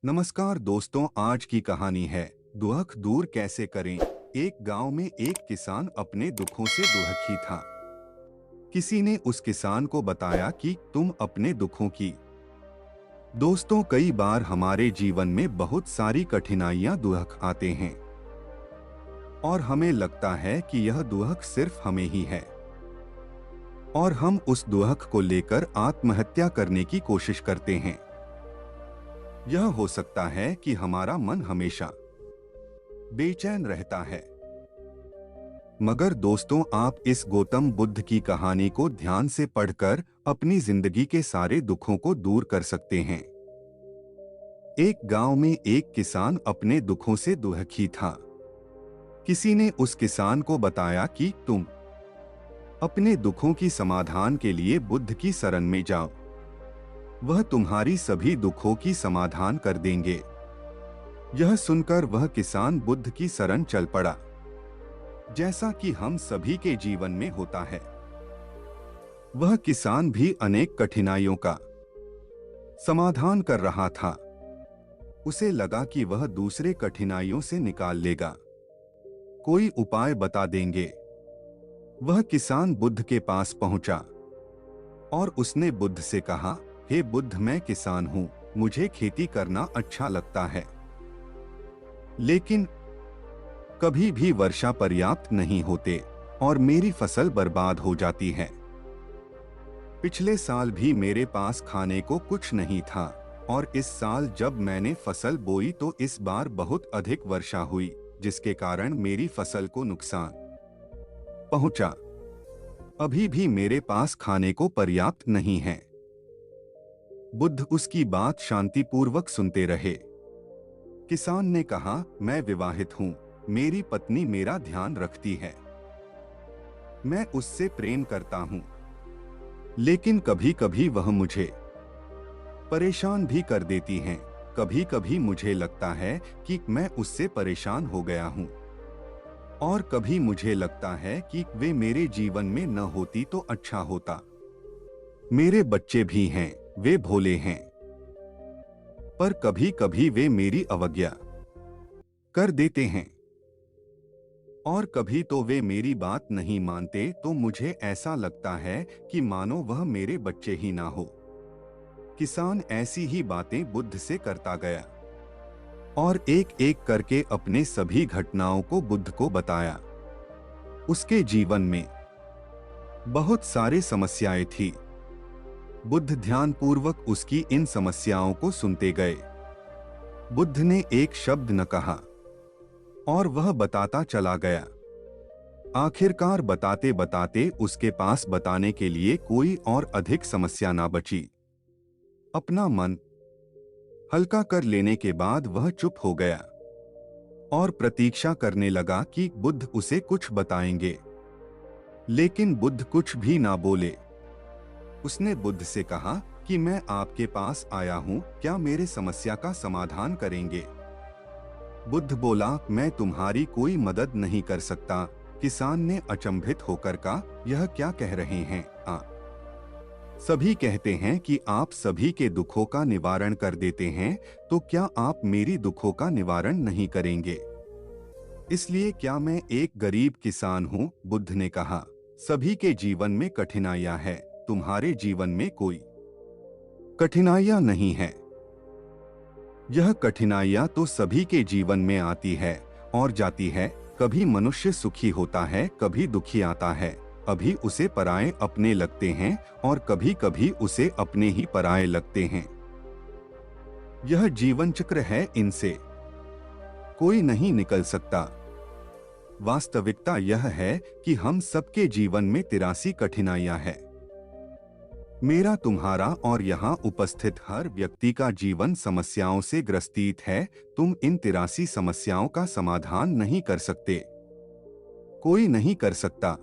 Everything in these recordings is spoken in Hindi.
नमस्कार दोस्तों, आज की कहानी है दुख दूर कैसे करें। एक गांव में एक किसान अपने दुखों से दुखी था। किसी ने उस किसान को बताया कि तुम अपने दुखों की। दोस्तों, कई बार हमारे जीवन में बहुत सारी कठिनाइयां दुख आते हैं और हमें लगता है कि यह दुख सिर्फ हमें ही है और हम उस दुख को लेकर आत्महत्या करने की कोशिश करते हैं। यह हो सकता है कि हमारा मन हमेशा बेचैन रहता है। मगर दोस्तों, आप इस गौतम बुद्ध की कहानी को ध्यान से पढ़कर अपनी जिंदगी के सारे दुखों को दूर कर सकते हैं। एक गांव में एक किसान अपने दुखों से दुखी था। किसी ने उस किसान को बताया कि तुम अपने दुखों की समाधान के लिए बुद्ध की शरण में जाओ। वह तुम्हारी सभी दुखों की समाधान कर देंगे। यह सुनकर वह किसान बुद्ध की शरण चल पड़ा। जैसा कि हम सभी के जीवन में होता है, वह किसान भी अनेक कठिनाइयों का समाधान कर रहा था। उसे लगा कि वह दूसरे कठिनाइयों से निकाल लेगा, कोई उपाय बता देंगे। वह किसान बुद्ध के पास पहुंचा और उसने बुद्ध से कहा, हे बुद्ध, मैं किसान हूं, मुझे खेती करना अच्छा लगता है, लेकिन कभी भी वर्षा पर्याप्त नहीं होते और मेरी फसल बर्बाद हो जाती है। पिछले साल भी मेरे पास खाने को कुछ नहीं था और इस साल जब मैंने फसल बोई तो इस बार बहुत अधिक वर्षा हुई, जिसके कारण मेरी फसल को नुकसान पहुंचा। अभी भी मेरे पास खाने को पर्याप्त नहीं है। बुद्ध उसकी बात शांतिपूर्वक सुनते रहे। किसान ने कहा, मैं विवाहित हूं, मेरी पत्नी मेरा ध्यान रखती है, मैं उससे प्रेम करता हूं, लेकिन कभी कभी वह मुझे परेशान भी कर देती हैं। कभी कभी मुझे लगता है कि मैं उससे परेशान हो गया हूं और कभी मुझे लगता है कि वे मेरे जीवन में न होती तो अच्छा होता। मेरे बच्चे भी हैं, वे भोले हैं, पर कभी कभी वे मेरी अवज्ञा कर देते हैं और कभी तो वे मेरी बात नहीं मानते, तो मुझे ऐसा लगता है कि मानो वह मेरे बच्चे ही ना हो। किसान ऐसी ही बातें बुद्ध से करता गया और एक एक करके अपने सभी घटनाओं को बुद्ध को बताया। उसके जीवन में बहुत सारे समस्याएं थी। बुद्ध ध्यानपूर्वक उसकी इन समस्याओं को सुनते गए। बुद्ध ने एक शब्द न कहा और वह बताता चला गया। आखिरकार बताते बताते उसके पास बताने के लिए कोई और अधिक समस्या ना बची। अपना मन हल्का कर लेने के बाद वह चुप हो गया और प्रतीक्षा करने लगा कि बुद्ध उसे कुछ बताएंगे, लेकिन बुद्ध कुछ भी ना बोले। उसने बुद्ध से कहा कि मैं आपके पास आया हूं, क्या मेरे समस्या का समाधान करेंगे? बुद्ध बोला, मैं तुम्हारी कोई मदद नहीं कर सकता। किसान ने अचंभित होकर कहा, यह क्या कह रहे हैं आप? सभी कहते हैं कि आप सभी के दुखों का निवारण कर देते हैं, तो क्या आप मेरी दुखों का निवारण नहीं करेंगे? इसलिए क्या मैं एक गरीब किसान हूं? बुद्ध ने कहा, सभी के जीवन में कठिनाइयां हैं, तुम्हारे जीवन में कोई कठिनाइयां नहीं है। यह कठिनाइयां तो सभी के जीवन में आती है और जाती है। कभी मनुष्य सुखी होता है, कभी दुखी आता है, अभी उसे पराये अपने लगते हैं और कभी कभी उसे अपने ही पराये लगते हैं। यह जीवन चक्र है, इनसे कोई नहीं निकल सकता। वास्तविकता यह है कि हम सबके जीवन में 83 कठिनाइयां हैं। मेरा, तुम्हारा और यहाँ उपस्थित हर व्यक्ति का जीवन समस्याओं से ग्रसित है। तुम इन 83 समस्याओं का समाधान नहीं कर सकते, कोई नहीं कर सकता।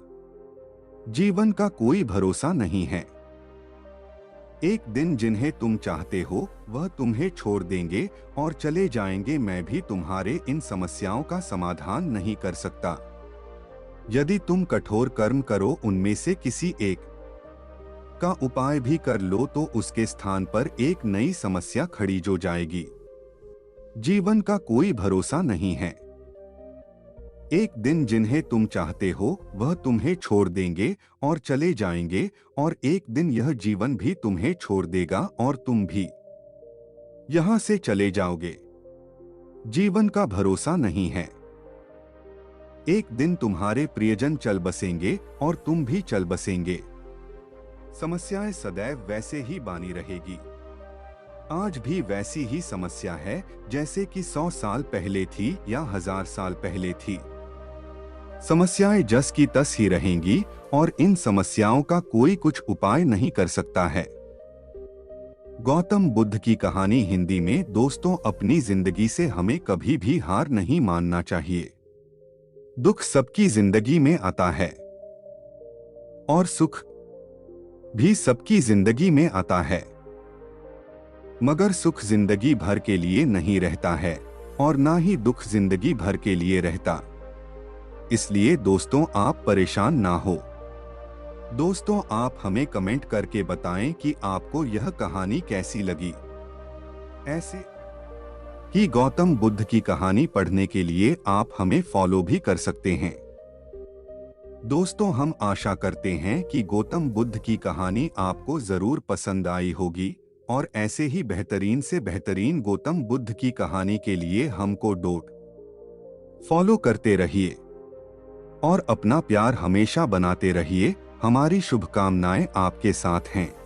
जीवन का कोई भरोसा नहीं है। एक दिन जिन्हें तुम चाहते हो वह तुम्हें छोड़ देंगे और चले जाएंगे। मैं भी तुम्हारे इन समस्याओं का समाधान नहीं कर सकता। यदि तुम कठोर कर्म करो, उनमें से किसी एक का उपाय भी कर लो, तो उसके स्थान पर एक नई समस्या खड़ी हो जाएगी। जीवन का कोई भरोसा नहीं है। एक दिन जिन्हें तुम चाहते हो वह तुम्हें छोड़ देंगे और चले जाएंगे, और एक दिन यह जीवन भी तुम्हें छोड़ देगा और तुम भी यहां से चले जाओगे। जीवन का भरोसा नहीं है। एक दिन तुम्हारे प्रियजन चल बसेंगे और तुम भी चल बसेंगे। समस्याएं सदैव वैसे ही बनी रहेगी। आज भी वैसी ही समस्या है जैसे कि 100 साल पहले थी या 1000 साल पहले थी। समस्याएं जस की तस ही रहेंगी और इन समस्याओं का कोई कुछ उपाय नहीं कर सकता है। गौतम बुद्ध की कहानी हिंदी में। दोस्तों, अपनी जिंदगी से हमें कभी भी हार नहीं मानना चाहिए। दुख सबकी जिंदगी में आता है और सुख भी सबकी जिंदगी में आता है, मगर सुख जिंदगी भर के लिए नहीं रहता है और ना ही दुख जिंदगी भर के लिए रहता। इसलिए दोस्तों, आप परेशान ना हो। दोस्तों, आप हमें कमेंट करके बताएं कि आपको यह कहानी कैसी लगी। ऐसे ही गौतम बुद्ध की कहानी पढ़ने के लिए आप हमें फॉलो भी कर सकते हैं। दोस्तों, हम आशा करते हैं कि गौतम बुद्ध की कहानी आपको जरूर पसंद आई होगी, और ऐसे ही बेहतरीन से बेहतरीन गौतम बुद्ध की कहानी के लिए हमको फॉलो करते रहिए और अपना प्यार हमेशा बनाते रहिए। हमारी शुभकामनाएं आपके साथ हैं।